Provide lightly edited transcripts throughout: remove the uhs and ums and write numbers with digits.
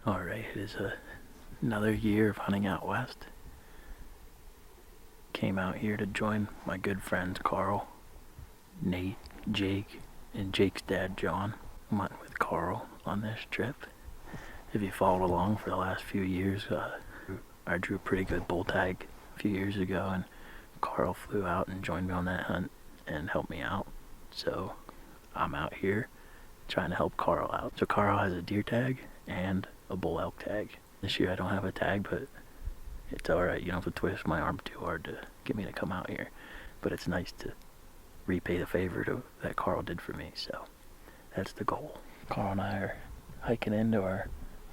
Alright, it is another year of hunting out west. Came out here to join my good friends Karl, Nate, Jake, and Jake's dad John. I went with Karl on this trip. If you followed along for the last few years, I drew a pretty good bull tag a few years ago, and Karl flew out and joined me on that hunt and helped me out. So I'm out here trying to help Karl out. So Karl has a deer tag and a bull elk tag. This year I don't have a tag, but it's alright. You don't have to twist my arm too hard to get me to come out here. But it's nice to repay the favor that Karl did for me, so that's the goal. Karl and I are hiking into our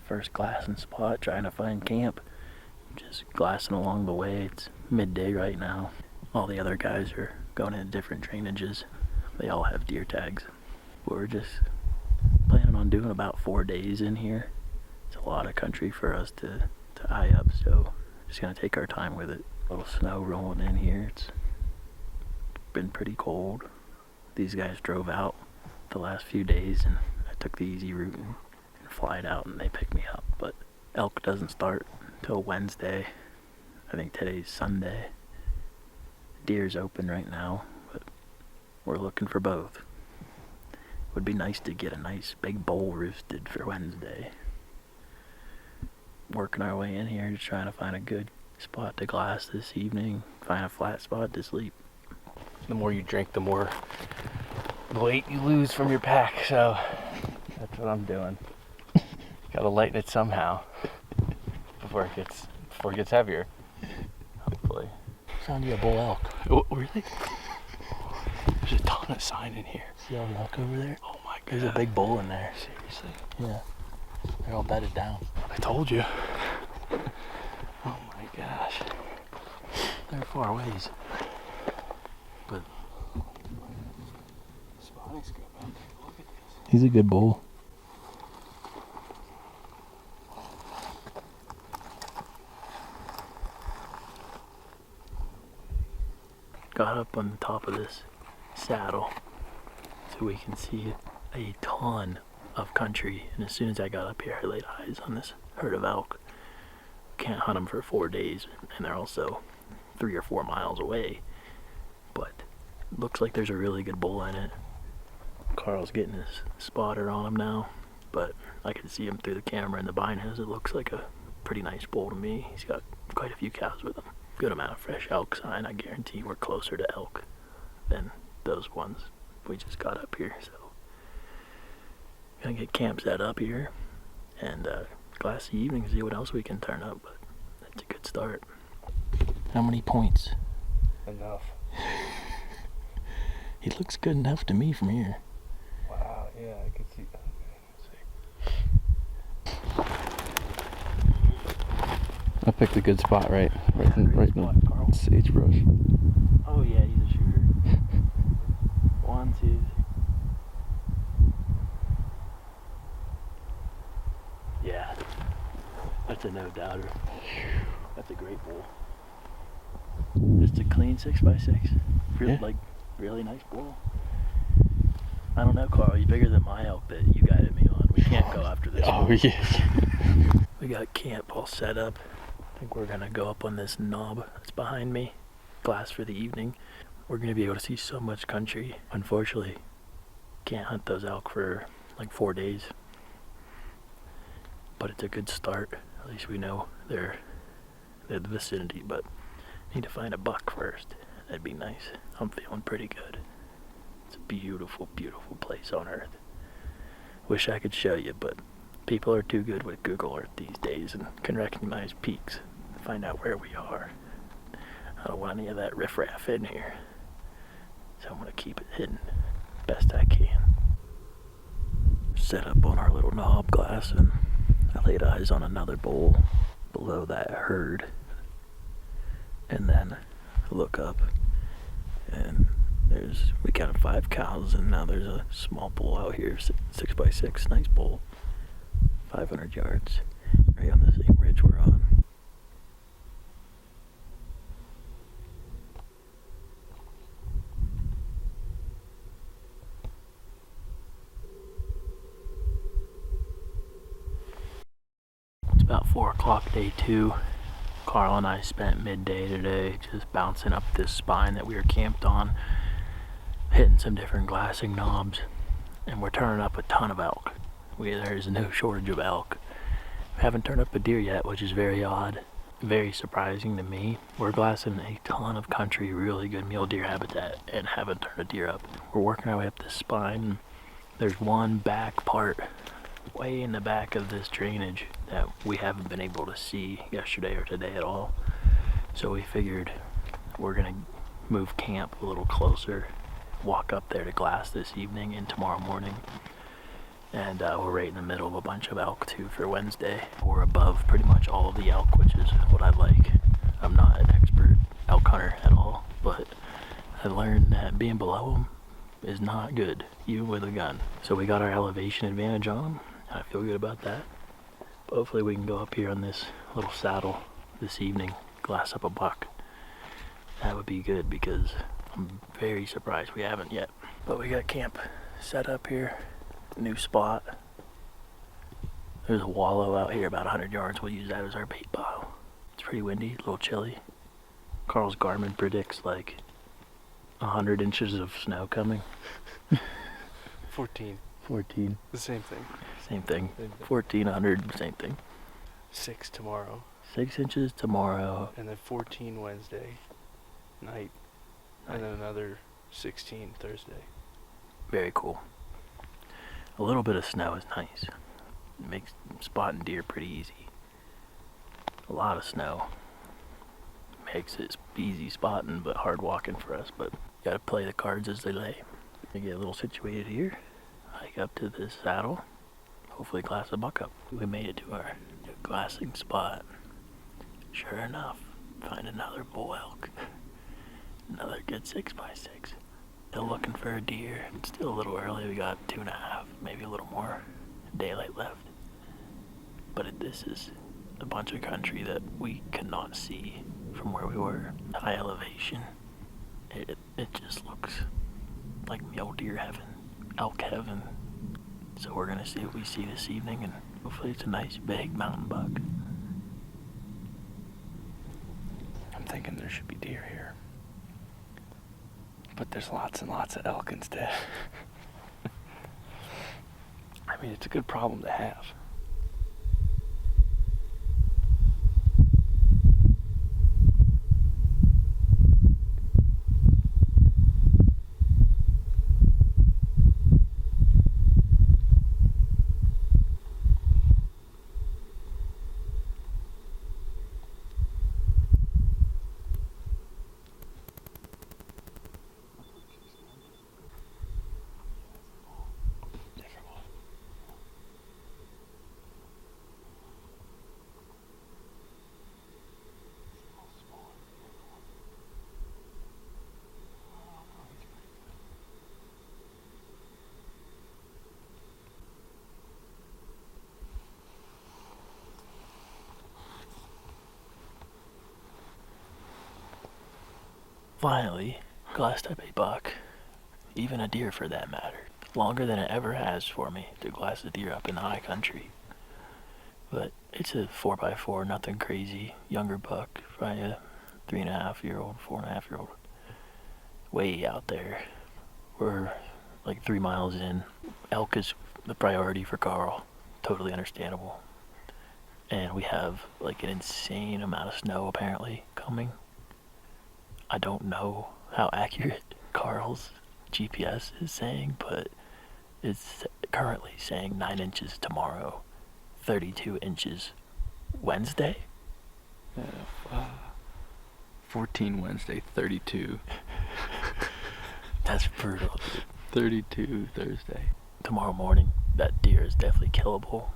first glassing spot, trying to find camp. Just glassing along the way. It's midday right now. All the other guys are going in different drainages. They all have deer tags. We're just planning on doing about 4 days in here. It's a lot of country for us to eye up, so just gonna take our time with it. A little snow rolling in here. It's been pretty cold. These guys drove out the last few days, and I took the easy route and flied out, and they picked me up. But elk doesn't start until Wednesday. I think today's Sunday. Deer's open right now, but we're looking for both. Would be nice to get a nice big bull roosted for Wednesday. Working our way in here, just trying to find a good spot to glass this evening, find a flat spot to sleep. The more you drink, the more weight you lose from your pack, so that's what I'm doing. Gotta lighten it somehow before it gets heavier, hopefully. Found you a bull elk. Oh, really? There's a ton of sign in here. See all the elk over there? Oh my god. There's a big bull in there. Seriously? Yeah. They're all bedded down. I told you. Oh my gosh. They're far ways. But spotting scope out there. Look at this. he's a good bull. Got up on the top of this saddle so we can see a ton of country, and as soon as I got up here I laid eyes on this herd of elk. Can't hunt them for 4 days, and they're also 3 or 4 miles away, but it looks like there's a really good bull in it. Karl's getting his spotter on him now, but I can see him through the camera in the binos. It looks like a pretty nice bull to me. He's got quite a few cows with him. Good amount of fresh elk sign. I guarantee we're closer to elk than those ones we just got up here. So gonna get camp set up here and glass the evening, see what else we can turn up, but that's a good start. How many points? Enough. He looks good enough to me from here. Wow, yeah, I can see. I picked a good spot right in the sagebrush. Oh yeah, he's a shooter. 1, 2. Yeah, that's a no doubter. That's a great bull. Just a clean 6x6. Really, Yeah. really nice bull. I don't know, Karl. You're bigger than my elk that you guided me on. We can't go after this. Oh one. yeah. We got camp all set up. I think we're gonna go up on this knob that's behind me, glass for the evening. We're gonna be able to see so much country. Unfortunately, can't hunt those elk for like 4 days. But it's a good start. At least we know they're the vicinity, but need to find a buck first. That'd be nice. I'm feeling pretty good. It's a beautiful, beautiful place on earth. Wish I could show you, but people are too good with Google Earth these days and can recognize peaks and find out where we are. I don't want any of that riffraff in here, so I'm gonna keep it hidden best I can. Set up on our little knob glass, and I laid eyes on another bull below that herd, and then look up, and we counted 5 cows, and now there's a small bull out here, 6x6, nice bull, 500 yards, right on the same ridge we're on. about 4 o'clock, day 2. Karl and I spent midday today just bouncing up this spine that we were camped on, hitting some different glassing knobs, and we're turning up a ton of elk. There's no shortage of elk. We haven't turned up a deer yet, which is very odd, very surprising to me. We're glassing a ton of country, really good mule deer habitat, and haven't turned a deer up. We're working our way up this spine. There's one back part way in the back of this drainage that we haven't been able to see yesterday or today at all. So we figured we're gonna move camp a little closer, walk up there to glass this evening and tomorrow morning. And we're right in the middle of a bunch of elk too for Wednesday. We're above pretty much all of the elk, which is what I like. I'm not an expert elk hunter at all, but I learned that being below them is not good, even with a gun. So we got our elevation advantage on them. I feel good about that. But hopefully we can go up here on this little saddle this evening, glass up a buck. That would be good because I'm very surprised we haven't yet. But we got camp set up here, new spot. There's a wallow out here about 100 yards. We'll use that as our bait pile. It's pretty windy, a little chilly. Karl's Garmin predicts like 100 inches of snow coming. 14. The same thing. Same thing. 1,400, same thing. 6 tomorrow. 6 inches tomorrow. And then 14 Wednesday night. And then another 16 Thursday. Very cool. A little bit of snow is nice. It makes spotting deer pretty easy. A lot of snow makes it easy spotting but hard walking for us, but gotta play the cards as they lay. We get a little situated here, hike up to this saddle, hopefully glass a buck up. We made it to our new glassing spot. Sure enough, find another bull elk. Another good 6x6. Still looking for a deer. It's still a little early. We got 2.5, maybe a little more daylight left. But this is a bunch of country that we could not see from where we were. High elevation. It just looks like mule deer heaven, elk heaven. So we're gonna see what we see this evening, and hopefully it's a nice big mountain buck. I'm thinking there should be deer here. But there's lots and lots of elk instead. I mean, it's a good problem to have. Finally, glassed up a buck, even a deer for that matter. Longer than it ever has for me to glass a deer up in the high country. But it's a 4x4, nothing crazy. Younger buck, probably a 3.5-year-old, 4.5-year-old. Way out there. We're like 3 miles in. Elk is the priority for Karl. Totally understandable. And we have like an insane amount of snow apparently coming. I don't know how accurate Karl's GPS is saying, but it's currently saying 9 inches tomorrow, 32 inches Wednesday. 14 Wednesday, 32. That's brutal. 32 Thursday. Tomorrow morning, that deer is definitely killable.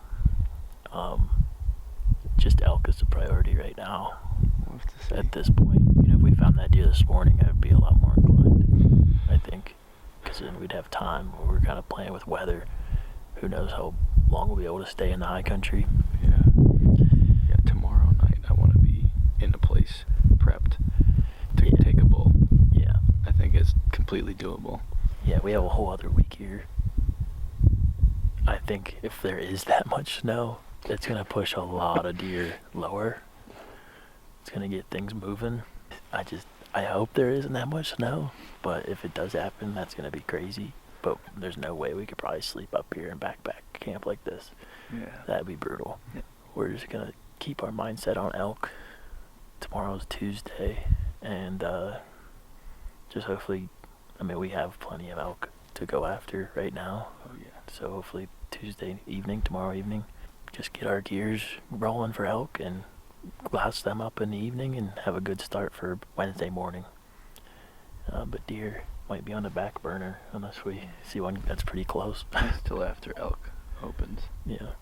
Just elk is the priority right now. We'll have to see. At this point, if we found that deer this morning, I would be a lot more inclined, I think, because then we'd have time. We're kind of playing with weather. Who knows how long we'll be able to stay in the high country. Yeah, tomorrow night I want to be in a place prepped to take a bull. Yeah. I think it's completely doable. Yeah, we have a whole other week here. I think if there is that much snow, it's gonna push a lot of deer lower. It's gonna get things moving. I hope there isn't that much snow, but if it does happen, that's gonna be crazy. But there's no way we could probably sleep up here and backpack camp like this. Yeah. That'd be brutal. Yeah. We're just gonna keep our mindset on elk. Tomorrow's Tuesday, and just hopefully, I mean, we have plenty of elk to go after right now. Oh yeah. So hopefully Tuesday evening, tomorrow evening, just get our gears rolling for elk and glass them up in the evening and have a good start for Wednesday morning. But deer might be on the back burner unless we see one that's pretty close. Till after elk opens. Yeah.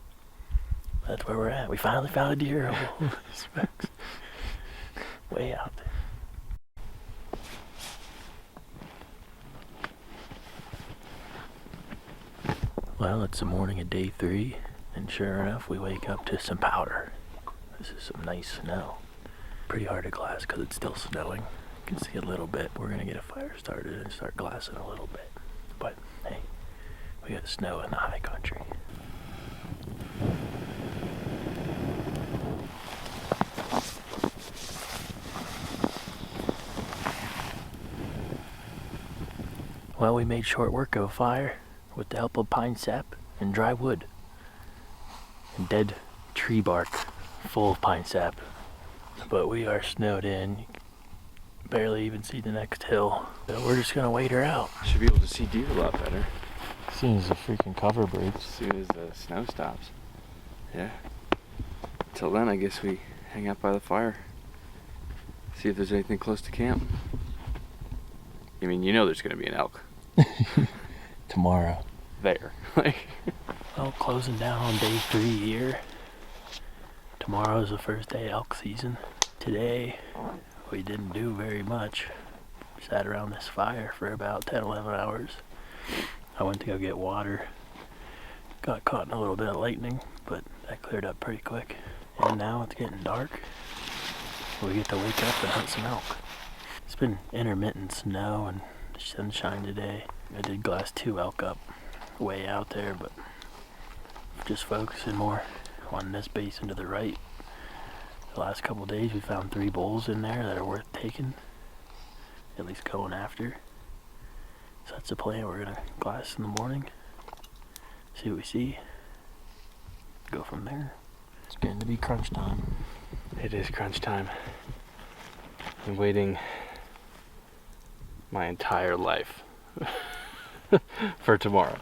That's where we're at. We finally found a deer. Specs. Way out there. Well, it's the morning of day 3, and sure enough, we wake up to some powder. This is some nice snow. Pretty hard to glass because it's still snowing. You can see a little bit. We're gonna get a fire started and start glassing a little bit. But hey, we got snow in the high country. Well, we made short work of a fire with the help of pine sap and dry wood and dead tree bark full of pine sap. But we are snowed in. You can barely even see the next hill. So we're just gonna wait her out. Should be able to see deer a lot better As soon as the freaking cover breaks. as soon as the snow stops. Yeah. Till then, I guess we hang out by the fire. See if there's anything close to camp. I mean, you know there's gonna be an elk Tomorrow. there. Like, Well, closing down on day 3 here. Tomorrow is the first day elk season. Today, we didn't do very much. Sat around this fire for about 10, 11 hours. I went to go get water. Got caught in a little bit of lightning, but that cleared up pretty quick. And now it's getting dark. We get to wake up and hunt some elk. It's been intermittent snow and sunshine today. I did glass 2 elk up way out there, but just focusing more on this basin to the right. The last couple days we found 3 bulls in there that are worth taking, at least going after. So that's the plan. We're gonna glass in the morning, see what we see, go from there. It's getting to be crunch time. it is crunch time. Been waiting my entire life for tomorrow.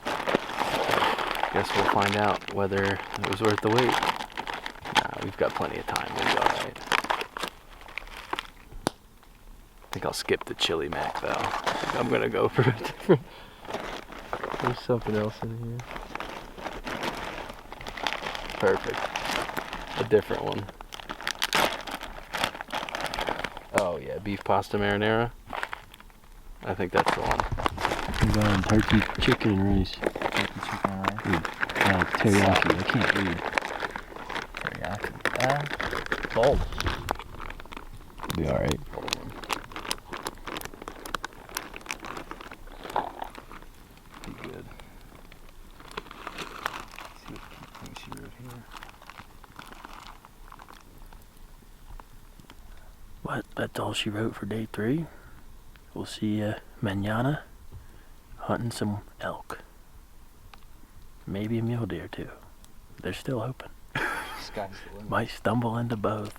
Guess we'll find out whether it was worth the wait. Nah, we've got plenty of time. We'll be alright. I think I'll skip the chili mac though. I think I'm gonna go for a different. There's something else in here. Perfect. A different one. Oh yeah, beef pasta marinara. I think that's the one. I'm going turkey, chicken, and rice. Turkey, chicken, and rice. Teriyaki. I can't read. Teriyaki. Bold. Be alright. Be good. See what things she wrote here. But that's all she wrote for day 3. We'll see you mañana hunting some elk. Maybe a mule deer too. They're still open. Sky's the limit. Might stumble into both.